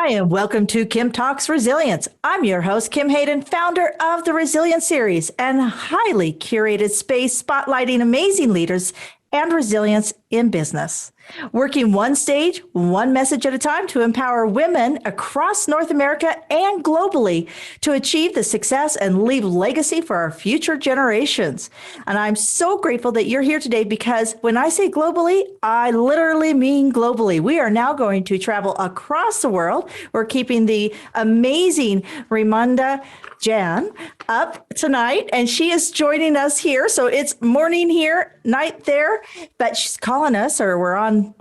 Hi, and welcome to Kim Talks Resilience. I'm your host, Kim Hayden, founder of the Resilience series and a highly curated space spotlighting amazing leaders and resilience in business. Working one stage, one message at a time to empower women across North America and globally to achieve the success and leave legacy for our future generations. And I'm so grateful that you're here today because when I say globally, I literally mean globally. We are now going to travel across the world. We're keeping the amazing Raimonda Jan up tonight, and she is joining us here. So it's morning here, night there, but she's calling us, or we're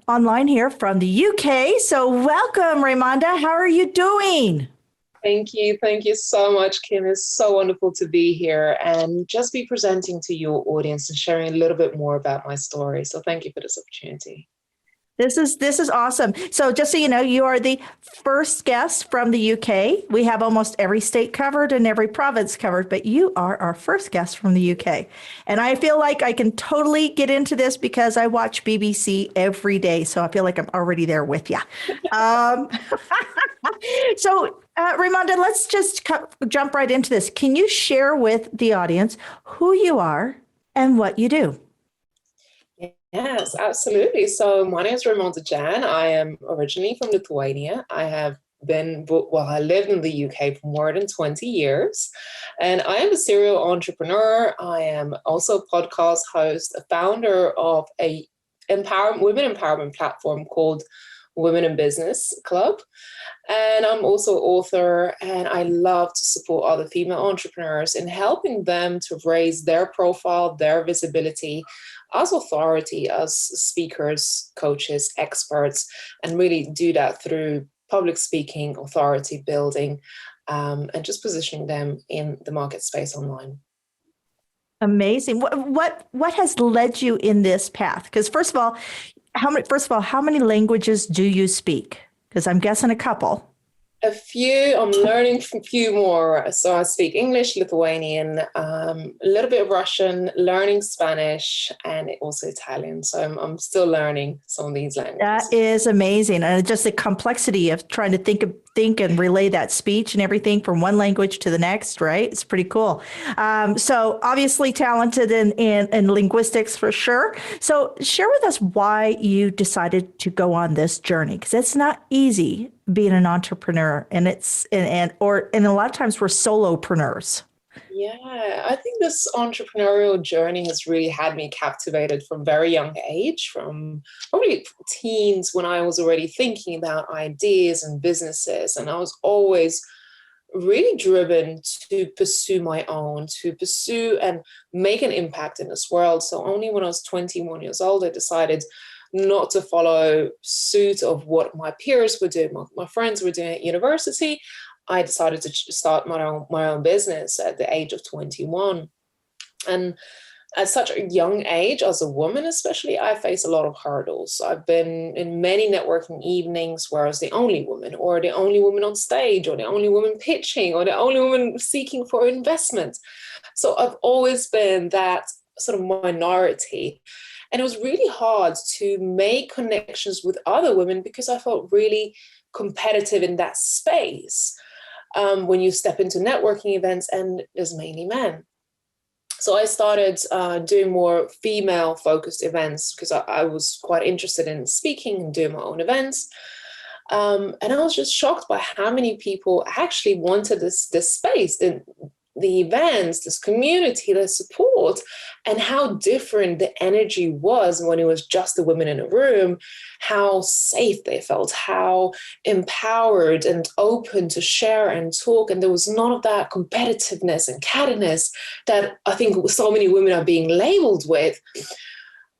online here from the UK. So welcome, Raimonda. How are you doing? Thank you. Thank you so much, Kim. It's so wonderful to be here and just be presenting to your audience and sharing a little bit more about my story. So thank you for this opportunity. This is awesome. So just so you know, you are the first guest from the UK. We have almost every state covered and every province covered, but you are our first guest from the UK. And I feel like I can totally get into this because I watch BBC every day. So I feel like I'm already there with you. So Raimonda, let's just jump right into this. Can you share with the audience who you are and what you do? Yes, absolutely. So my name is Raimonda Jan. I am originally from Lithuania. I lived in the UK for more than 20 years, and I am a serial entrepreneur. I am also a podcast host, a founder of a women empowerment platform called Women in Business Club. And I'm also an author, and I love to support other female entrepreneurs in helping them to raise their profile, their visibility as authority, as speakers, coaches, experts, and really do that through public speaking, authority building, and just positioning them in the market space online. Amazing. What has led you in this path? Because first of all, how many languages do you speak? Because I'm guessing a couple. A few. I'm learning a few more. So I speak English, Lithuanian, a little bit of Russian, learning Spanish, and also Italian. So I'm still learning some of these languages. That is amazing. And just the complexity of trying to think and relay that speech and everything from one language to the next, right? It's pretty cool. So obviously talented in linguistics for sure. So share with us why you decided to go on this journey, because it's not easy being an entrepreneur, and a lot of times we're solopreneurs. Yeah, I think this entrepreneurial journey has really had me captivated from very young age, from probably teens, when I was already thinking about ideas and businesses. And I was always really driven to pursue my own, to pursue and make an impact in this world. So only when I was 21 years old, I decided not to follow suit of what my peers were doing, my friends were doing at university. I decided to start my own business at the age of 21. And at such a young age, as a woman especially, I face a lot of hurdles. I've been in many networking evenings where I was the only woman, or the only woman on stage, or the only woman pitching, or the only woman seeking for investment. So I've always been that sort of minority. And it was really hard to make connections with other women because I felt really competitive in that space. When you step into networking events and there's mainly men. So I started doing more female-focused events because I was quite interested in speaking and doing my own events. And I was just shocked by how many people actually wanted this space, the events, this community, the support, and how different the energy was when it was just the women in a room, how safe they felt, how empowered and open to share and talk. And there was none of that competitiveness and cattiness that I think so many women are being labeled with.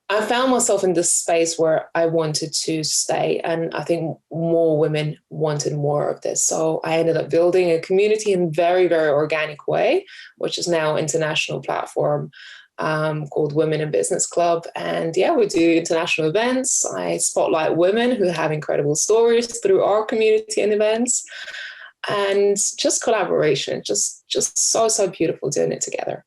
I found myself in this space where I wanted to stay, and I think more women wanted more of this. So I ended up building a community in a very, very organic way, which is now an international platform called Women in Business Club. And yeah, we do international events. I spotlight women who have incredible stories through our community and events, and just collaboration, just so beautiful doing it together.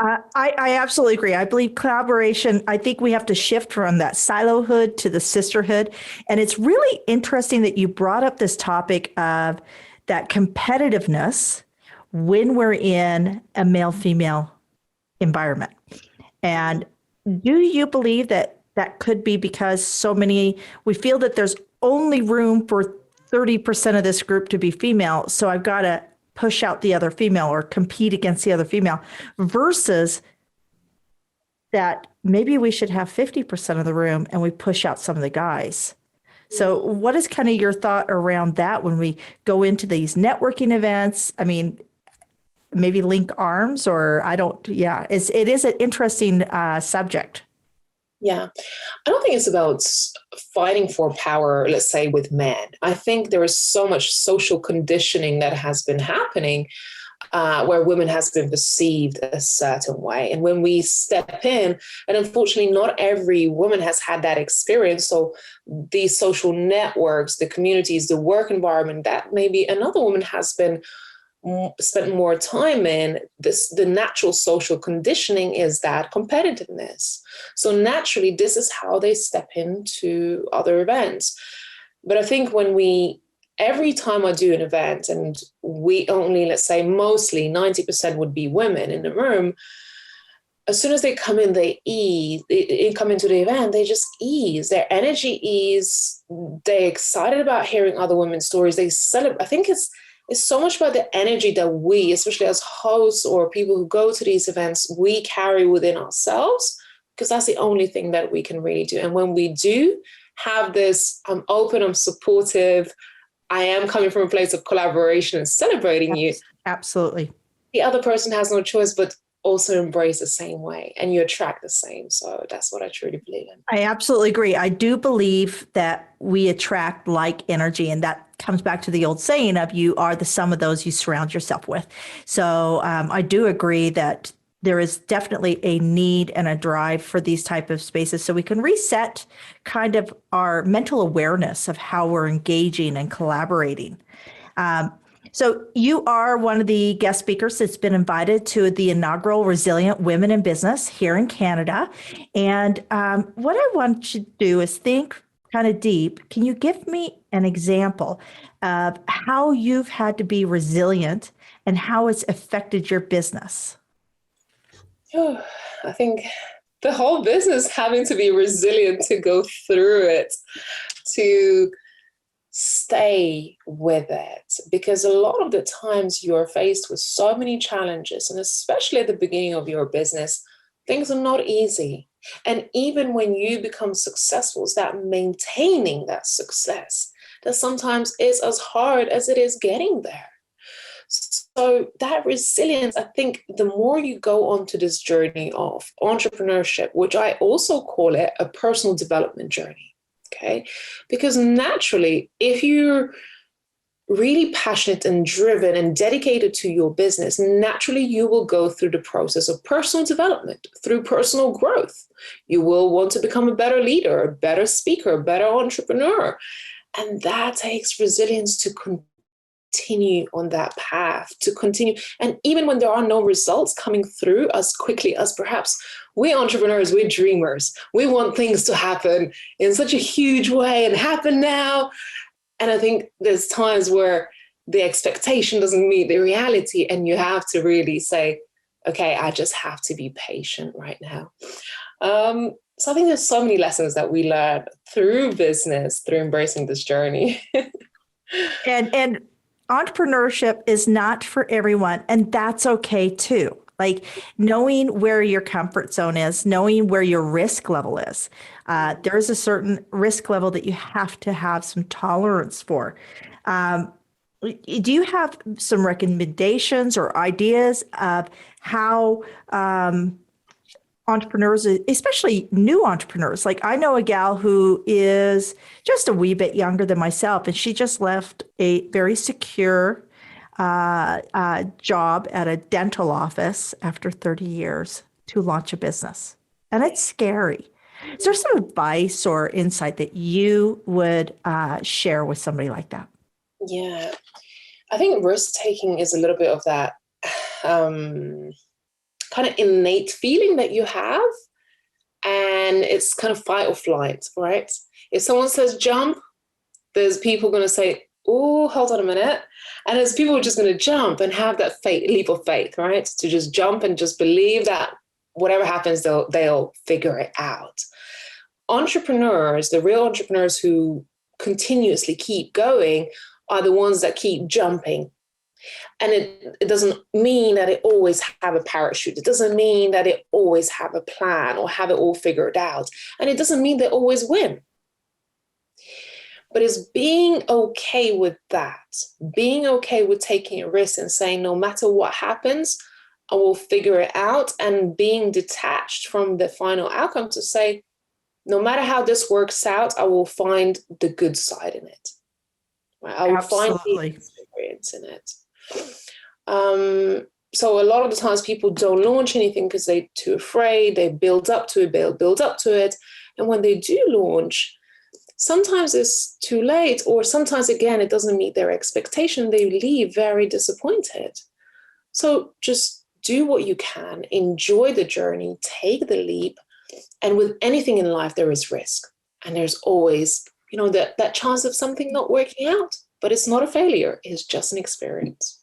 I absolutely agree. I believe collaboration, I think we have to shift from that silohood to the sisterhood. And it's really interesting that you brought up this topic of that competitiveness when we're in a male female environment. And do you believe that that could be because we feel that there's only room for 30% of this group to be female. So I've got to push out the other female or compete against the other female versus that maybe we should have 50% of the room and we push out some of the guys. So what is kind of your thought around that when we go into these networking events? I mean, maybe link arms or it is an interesting subject. Yeah. I don't think it's about fighting for power, let's say, with men. I think there is so much social conditioning that has been happening where women has been perceived a certain way. And when we step in, and unfortunately, not every woman has had that experience. So these social networks, the communities, the work environment that maybe another woman has been spent more time in, the natural social conditioning is that competitiveness. So naturally, this is how they step into other events. But I think every time I do an event and we only, let's say mostly 90% would be women in the room, as soon as they come in, they come into the event, they just ease, their energy ease, they're excited about hearing other women's stories, they celebrate. I think it's so much about the energy that we, especially as hosts or people who go to these events, we carry within ourselves, because that's the only thing that we can really do. And when we do have this, I'm open, I'm supportive, I am coming from a place of collaboration and celebrating you. Absolutely. The other person has no choice but also embrace the same way, and you attract the same. So that's what I truly believe in. I absolutely agree. I do believe that we attract like energy, and that comes back to the old saying of you are the sum of those you surround yourself with. So I do agree that there is definitely a need and a drive for these type of spaces so we can reset kind of our mental awareness of how we're engaging and collaborating. So you are one of the guest speakers that's been invited to the inaugural Resilient Women in Business here in Canada. And what I want you to do is think kind of deep. Can you give me an example of how you've had to be resilient and how it's affected your business? Oh, I think the whole business having to be resilient to go through it, to stay with it, because a lot of the times you're faced with so many challenges, and especially at the beginning of your business, things are not easy. And even when you become successful, it's that maintaining that success that sometimes is as hard as it is getting there. So that resilience, I think the more you go on to this journey of entrepreneurship, which I also call it a personal development journey. Okay, because naturally, if you're really passionate and driven and dedicated to your business, naturally you will go through the process of personal development, through personal growth. You will want to become a better leader, a better speaker, a better entrepreneur. And that takes resilience to continue on that path, to continue. And even when there are no results coming through as quickly as perhaps we entrepreneurs, we're dreamers. We want things to happen in such a huge way and happen now. And I think there's times where the expectation doesn't meet the reality, and you have to really say, okay, I just have to be patient right now. So I think there's so many lessons that we learn through business, through embracing this journey. And entrepreneurship is not for everyone, and that's okay too. Like knowing where your comfort zone is, knowing where your risk level is. There is a certain risk level that you have to have some tolerance for. Do you have some recommendations or ideas of how entrepreneurs, especially new entrepreneurs? Like I know a gal who is just a wee bit younger than myself, and she just left a very secure job at a dental office after 30 years to launch a business. And it's scary. Is there some advice or insight that you would share with somebody like that? Yeah, I think risk taking is a little bit of that kind of innate feeling that you have. And it's kind of fight or flight, right? If someone says jump, there's people going to say, oh, hold on a minute. And there's people who are just going to jump and have that leap of faith, right? To just jump and just believe that whatever happens, they'll figure it out. Entrepreneurs, the real entrepreneurs who continuously keep going, are the ones that keep jumping. And it doesn't mean that they always have a parachute. It doesn't mean that they always have a plan or have it all figured out. And it doesn't mean they always win. But it's being okay with that, being okay with taking a risk and saying, no matter what happens, I will figure it out, and being detached from the final outcome to say, no matter how this works out, I will find the good side in it. Right? I will find the experience in it. So a lot of the times people don't launch anything because they're too afraid. They build up to it. And when they do launch, sometimes it's too late, or sometimes, again, it doesn't meet their expectation. They leave very disappointed. So just do what you can, enjoy the journey, take the leap. And with anything in life, there is risk. And there's always, that chance of something not working out. But it's not a failure. It's just an experience.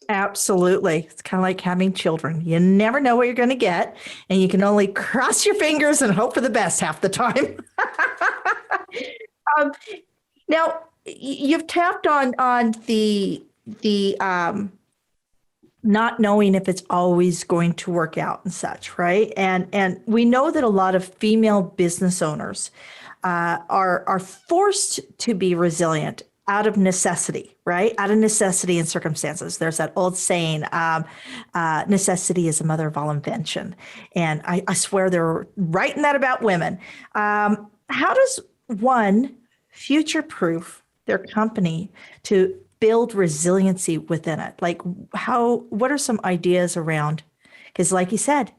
Absolutely. It's kind of like having children. You never know what you're going to get, and you can only cross your fingers and hope for the best half the time. Now, you've tapped on the not knowing if it's always going to work out and such, right? And we know that a lot of female business owners are forced to be resilient out of necessity, right? Out of necessity and circumstances. There's that old saying, necessity is the mother of all invention. And I swear they're writing that about women. How does one future-proof their company to build resiliency within it? Like what are some ideas around? Because like you said,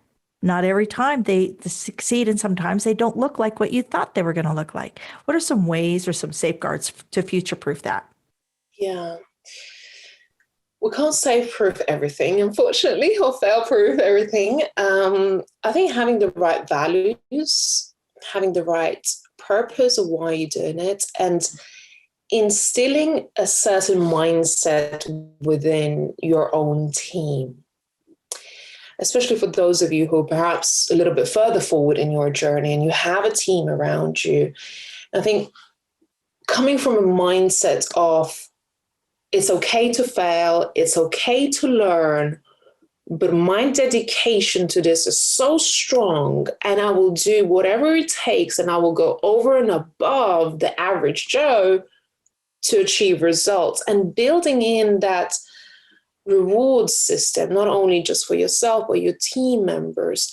not every time they succeed, and sometimes they don't look like what you thought they were going to look like. What are some ways or some safeguards to future-proof that? Yeah. We can't safe-proof everything, unfortunately, or fail-proof everything. I think having the right values, having the right purpose of why you're doing it, and instilling a certain mindset within your own team. Especially for those of you who are perhaps a little bit further forward in your journey and you have a team around you. I think coming from a mindset of it's okay to fail, it's okay to learn, but my dedication to this is so strong, and I will do whatever it takes, and I will go over and above the average Joe to achieve results, and building in that reward system, not only just for yourself, but your team members.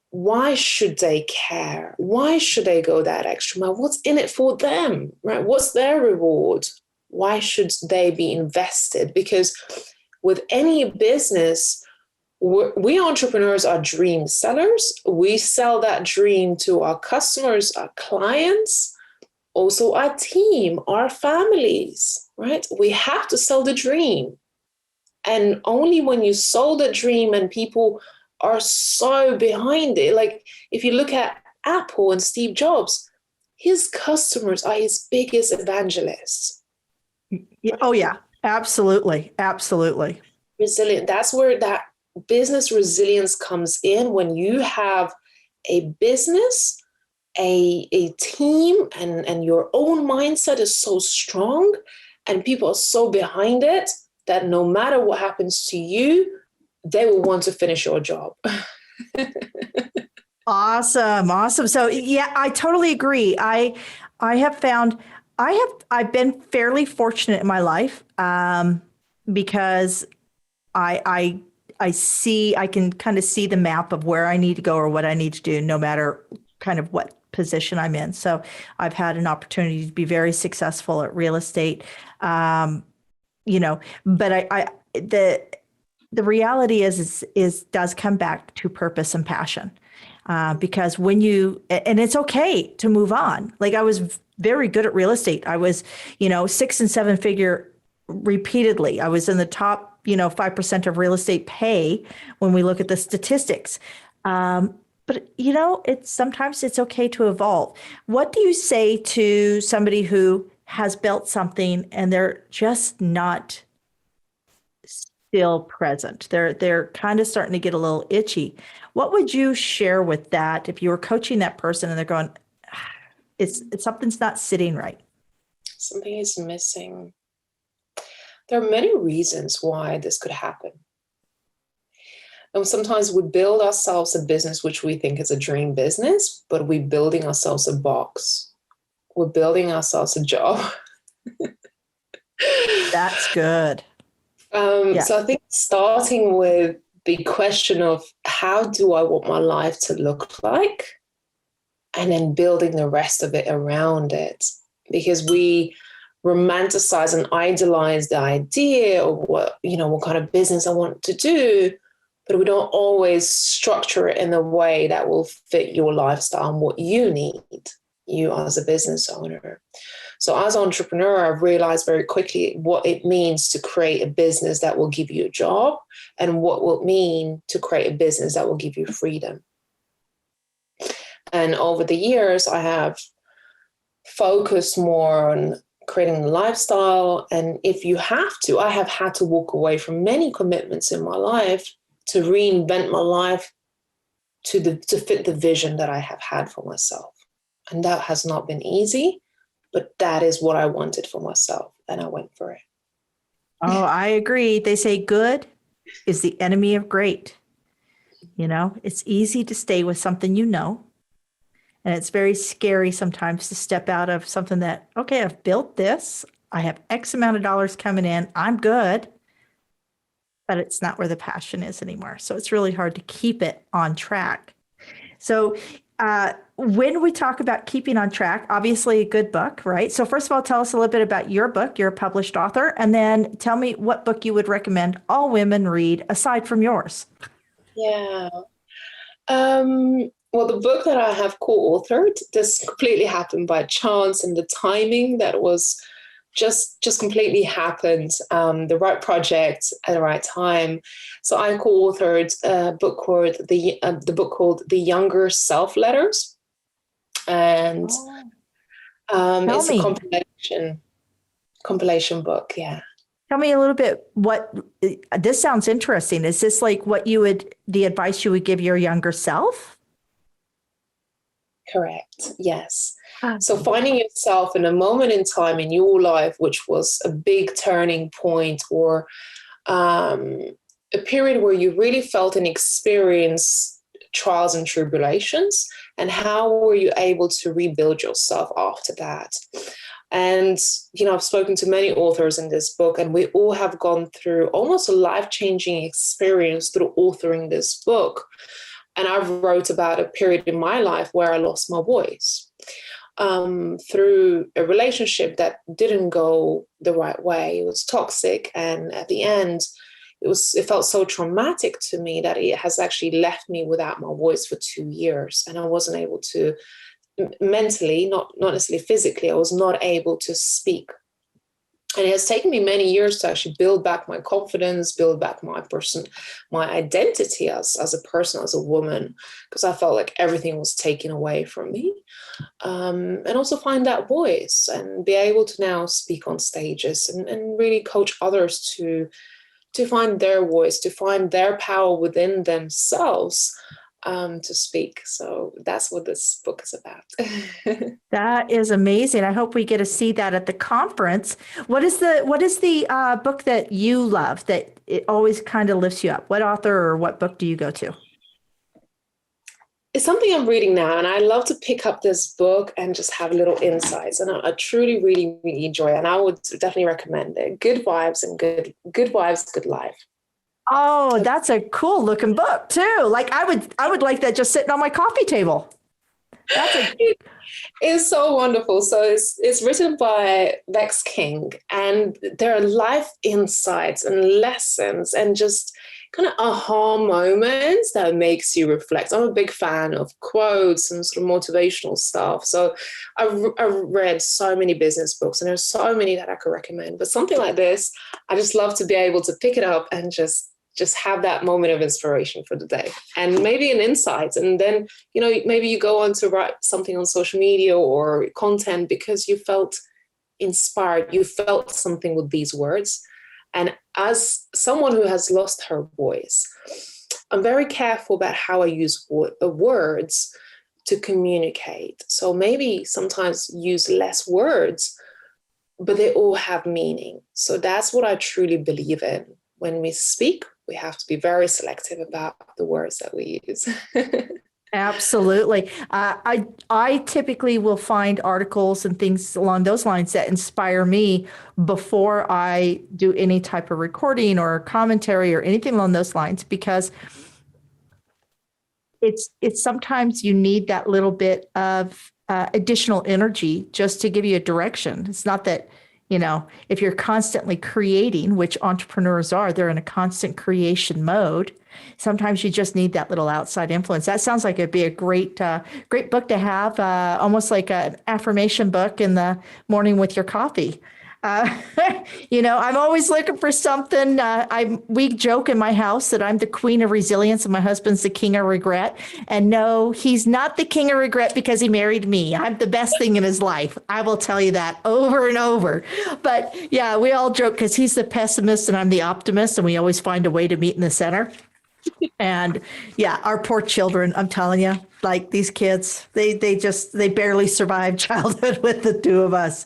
Why should they care? Why should they go that extra mile? What's in it for them, right? What's their reward? Why should they be invested? Because with any business, we entrepreneurs are dream sellers. We sell that dream to our customers, our clients, also our team, our families, right? We have to sell the dream. And only when you sold a dream and people are so behind it, like if you look at Apple and Steve Jobs, his customers are his biggest evangelists. Oh, yeah, absolutely. Absolutely. Resilient. That's where that business resilience comes in, when you have a business, a team, and your own mindset is so strong and people are so behind it, that no matter what happens to you, they will want to finish your job. Awesome. So yeah, I totally agree. I have found I've been fairly fortunate in my life because I can kind of see the map of where I need to go or what I need to do, no matter kind of what position I'm in. So I've had an opportunity to be very successful at real estate. But the reality is does come back to purpose and passion, because and it's okay to move on. Like I was very good at real estate. I was, 6 and 7 figure repeatedly. I was in the top 5% of real estate pay when we look at the statistics. But sometimes it's okay to evolve. What do you say to somebody who has built something and they're just not still present? They're kind of starting to get a little itchy. What would you share with that if you were coaching that person and they're going, it's something's not sitting right? Something is missing. There are many reasons why this could happen. And sometimes we build ourselves a business which we think is a dream business, but we're building ourselves a box. We're building ourselves a job. That's good. So I think starting with the question of how do I want my life to look like, and then building the rest of it around it, because we romanticize and idolize the idea of what kind of business I want to do, but we don't always structure it in a way that will fit your lifestyle and what you need, you as a business owner. So as an entrepreneur, I've realized very quickly what it means to create a business that will give you a job and what will it mean to create a business that will give you freedom. And over the years, I have focused more on creating a lifestyle. And if you have to, I have had to walk away from many commitments in my life to reinvent my life to fit the vision that I have had for myself. And that has not been easy, but that is what I wanted for myself. And I went for it. Oh, I agree. They say good is the enemy of great. It's easy to stay with something and it's very scary sometimes to step out of something that, okay, I've built this. I have X amount of dollars coming in. I'm good. But it's not where the passion is anymore. So it's really hard to keep it on track. So when we talk about keeping on track, obviously a good book, right? So first of all, tell us a little bit about your book. You're a published author. And then tell me what book you would recommend all women read aside from yours. Yeah. Well, the book that I have co-authored, this completely happened by chance, and the timing that was just completely happened, the right project at the right time. So I co-authored a book called The Younger Self Letters, and it's a compilation book. Yeah. Tell me a little bit this sounds interesting. Is this like the advice you would give your younger self? Correct. Yes. So finding yourself in a moment in time in your life, which was a big turning point, or a period where you really felt and experienced trials and tribulations, and how were you able to rebuild yourself after that? And, I've spoken to many authors in this book, and we all have gone through almost a life-changing experience through authoring this book. And I wrote about a period in my life where I lost my voice through a relationship that didn't go the right way. It was toxic. And at the end, it felt so traumatic to me that it has actually left me without my voice for 2 years. And I wasn't able to mentally, not necessarily physically, I was not able to speak. And it has taken me many years to actually build back my confidence, build back my identity as a person, as a woman, because I felt like everything was taken away from me. And also find that voice and be able to now speak on stages and really coach others to find their voice, to find their power within themselves, to speak. So that's what this book is about. That is amazing. I hope we get to see that at the conference. What is the book that you love that it always kind of lifts you up? What author or what book do you go to? It's something I'm reading now, and I love to pick up this book and just have little insights. And I truly, really, really enjoy it. And I would definitely recommend it. Good Vibes and Good Vibes, Good Life. Oh, that's a cool looking book too. Like I would like that just sitting on my coffee table. It's so wonderful. So it's written by Vex King, and there are life insights and lessons and just kind of aha moments that makes you reflect. I'm a big fan of quotes and sort of motivational stuff. So I've read so many business books, and there's so many that I could recommend. But something like this, I just love to be able to pick it up and just have that moment of inspiration for the day, and maybe an insight. And then, maybe you go on to write something on social media or content because you felt inspired, you felt something with these words. And as someone who has lost her voice, I'm very careful about how I use words to communicate. So maybe sometimes use less words, but they all have meaning. So that's what I truly believe in. When we speak, we have to be very selective about the words that we use. Absolutely. I typically will find articles and things along those lines that inspire me before I do any type of recording or commentary or anything along those lines, because it's sometimes you need that little bit of additional energy just to give you a direction. It's not that, if you're constantly creating, which entrepreneurs are, they're in a constant creation mode. Sometimes you just need that little outside influence. That sounds like it'd be a great book to have, almost like an affirmation book in the morning with your coffee. I'm always looking for something. We joke in my house that I'm the queen of resilience and my husband's the king of regret. And no, he's not the king of regret because he married me. I'm the best thing in his life. I will tell you that over and over. But yeah, we all joke because he's the pessimist and I'm the optimist, and we always find a way to meet in the center. And yeah, our poor children, I'm telling you, like these kids, they barely survived childhood with the two of us.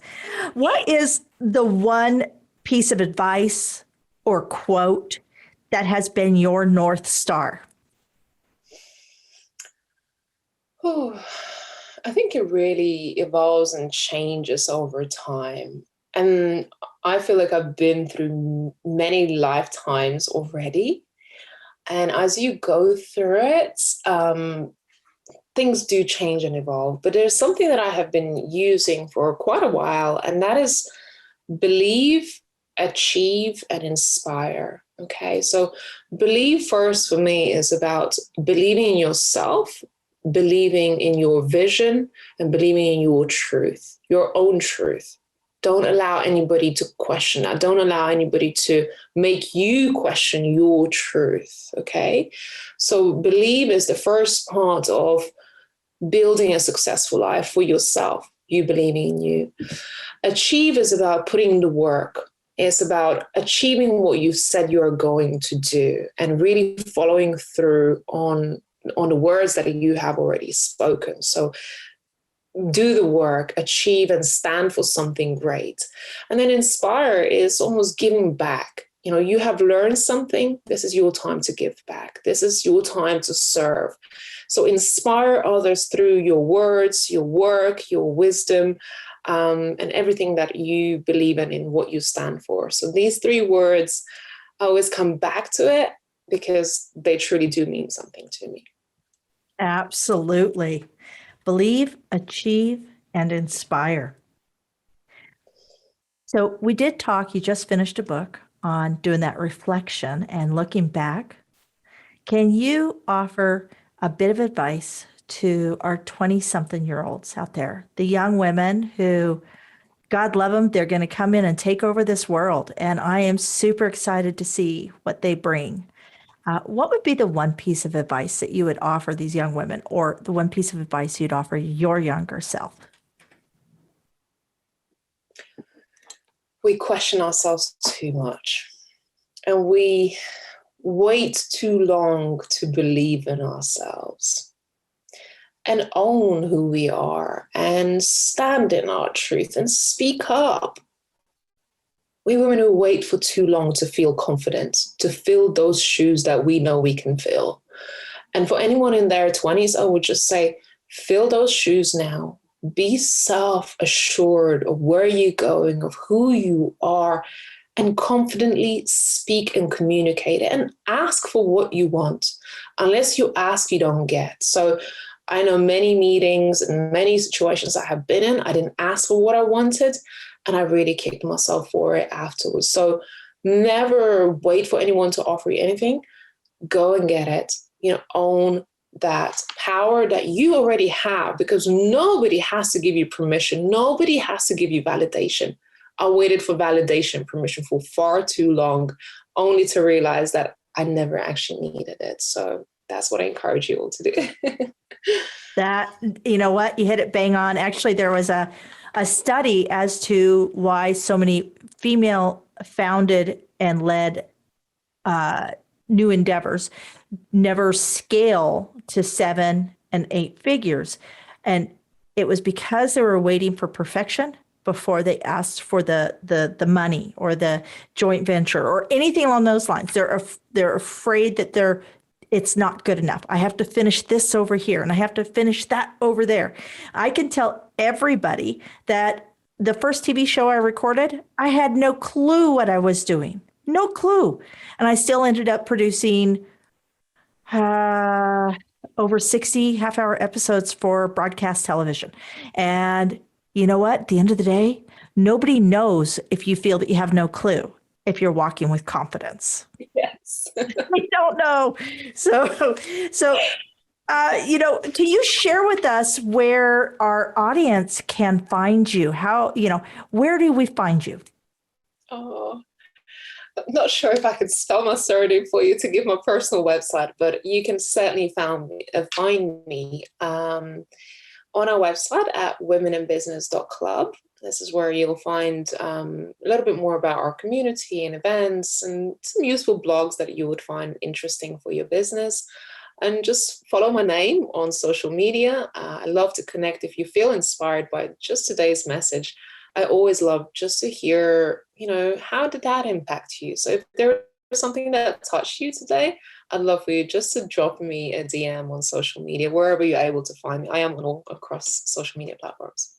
What is the one piece of advice or quote that has been your North Star? Oh, I think it really evolves and changes over time. And I feel like I've been through many lifetimes already. And as you go through it, things do change and evolve. But there's something that I have been using for quite a while, and that is believe, achieve, and inspire. Okay, so believe first for me is about believing in yourself, believing in your vision, and believing in your truth, your own truth. Don't allow anybody to question that. Don't allow anybody to make you question your truth, okay? So believe is the first part of building a successful life for yourself, you believing in you. Achieve is about putting in the work. It's about achieving what you've said you're going to do and really following through on the words that you have already spoken. So do the work, achieve, and stand for something great. And then inspire is almost giving back. You have learned something. This is your time to give back. This is your time to serve. So inspire others through your words, your work, your wisdom, and everything that you believe in what you stand for. So these three words, I always come back to it because they truly do mean something to me. Absolutely. Believe, achieve, and inspire. So we did talk, you just finished a book on doing that reflection and looking back. Can you offer a bit of advice to our 20-something-year-olds out there, the young women who, God love them, they're going to come in and take over this world, and I am super excited to see what they bring. What would be the one piece of advice that you would offer these young women, or the one piece of advice you'd offer your younger self? We question ourselves too much, and we wait too long to believe in ourselves and own who we are and stand in our truth and speak up. We women who wait for too long to feel confident, to fill those shoes that we know we can fill. And for anyone in their 20s, I would just say, fill those shoes now. Be self-assured of where you're going, of who you are, and confidently speak and communicate and ask for what you want. Unless you ask, you don't get. So I know many meetings and many situations I have been in, I didn't ask for what I wanted, and I really kicked myself for it afterwards. So never wait for anyone to offer you anything. go and get it, own that power that you already have, because nobody has to give you permission. Nobody has to give you validation. I waited for validation, permission for far too long, only to realize that I never actually needed it. So that's what I encourage you all to do. That, you know what, you hit it bang on. Actually, there was a study as to why so many female founded and led new endeavors never scale to 7 and 8 figures. And it was because they were waiting for perfection before they asked for the money or the joint venture or anything along those lines. They're afraid that it's not good enough. I have to finish this over here and I have to finish that over there. I can tell everybody that the first TV show I recorded, I had no clue what I was doing. No clue. And I still ended up producing over 60 half-hour episodes for broadcast television. And you know what? At the end of the day, nobody knows if you feel that you have no clue, if you're walking with confidence. Yes. We don't know. So, can you share with us where our audience can find you? How, where do we find you? Oh, I'm not sure if I could spell my surname for you to give my personal website, but you can certainly find me on our website at womeninbusiness.club. This is where you'll find a little bit more about our community and events and some useful blogs that you would find interesting for your business. And just follow my name on social media. I love to connect if you feel inspired by just today's message. I always love just to hear, how did that impact you? So if there was something that touched you today, I'd love for you just to drop me a DM on social media, wherever you're able to find me. I am on all across social media platforms.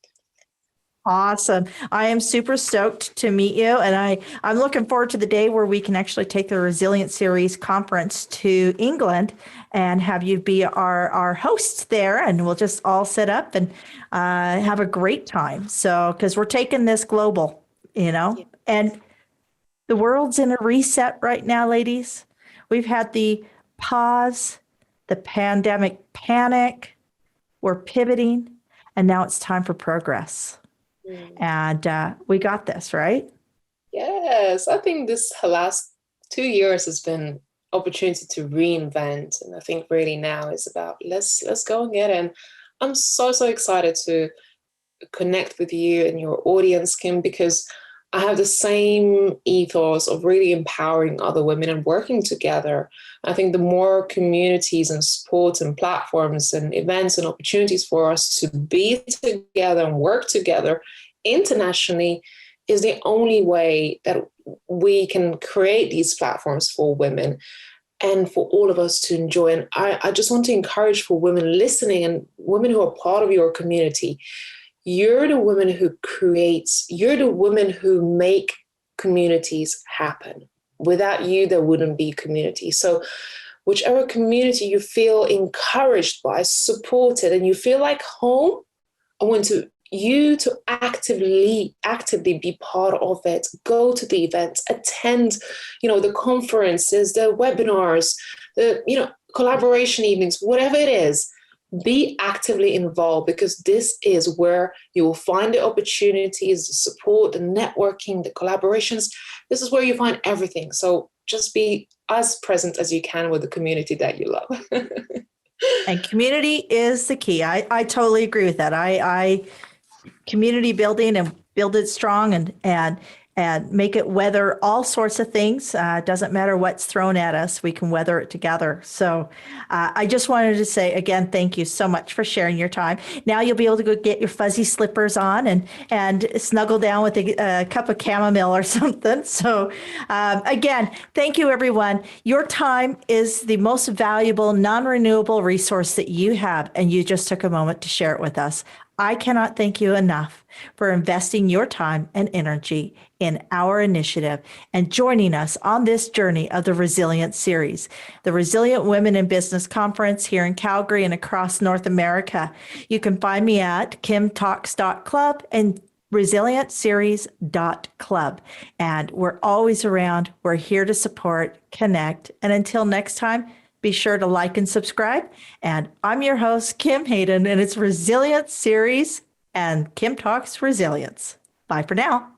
Awesome. I am super stoked to meet you. And I'm looking forward to the day where we can actually take the Resilient Series conference to England and have you be our host there. And we'll just all sit up and have a great time. So, because we're taking this global, and the world's in a reset right now, ladies. We've had the pause, the pandemic panic. We're pivoting, and now it's time for progress. And we got this, right? Yes, I think this last 2 years has been opportunity to reinvent, and I think really now is about let's go and get it. And I'm so excited to connect with you and your audience, Kim, because I have the same ethos of really empowering other women and working together. I think the more communities and support and platforms and events and opportunities for us to be together and work together internationally is the only way that we can create these platforms for women and for all of us to enjoy. And I just want to encourage for women listening and women who are part of your community. You're the women who you're the women who make communities happen. Without you, there wouldn't be community. So whichever community you feel encouraged by, supported, and you feel like home, I want you to actively be part of it. Go to the events, attend, the conferences, the webinars, the, collaboration evenings, whatever it is. Be actively involved, because this is where you will find the opportunities, the support, the networking, the collaborations. This is where you find everything. So just be as present as you can with the community that you love. And community is the key. I totally agree with that. I community building and build it strong and make it weather all sorts of things. Doesn't matter what's thrown at us, we can weather it together. So I just wanted to say again, thank you so much for sharing your time. Now you'll be able to go get your fuzzy slippers on and snuggle down with a cup of chamomile or something. So again, thank you, everyone. Your time is the most valuable, non-renewable resource that you have, and you just took a moment to share it with us. I cannot thank you enough for investing your time and energy in our initiative and joining us on this journey of the Resilient Series, the Resilient Women in Business Conference here in Calgary and across North America. You can find me at kimtalks.club, and resilientseries.club. And we're always around. We're here to support, connect. And until next time, be sure to like and subscribe. And I'm your host, Kim Hayden, and it's Resilient Series and Kim Talks Resilience. Bye for now.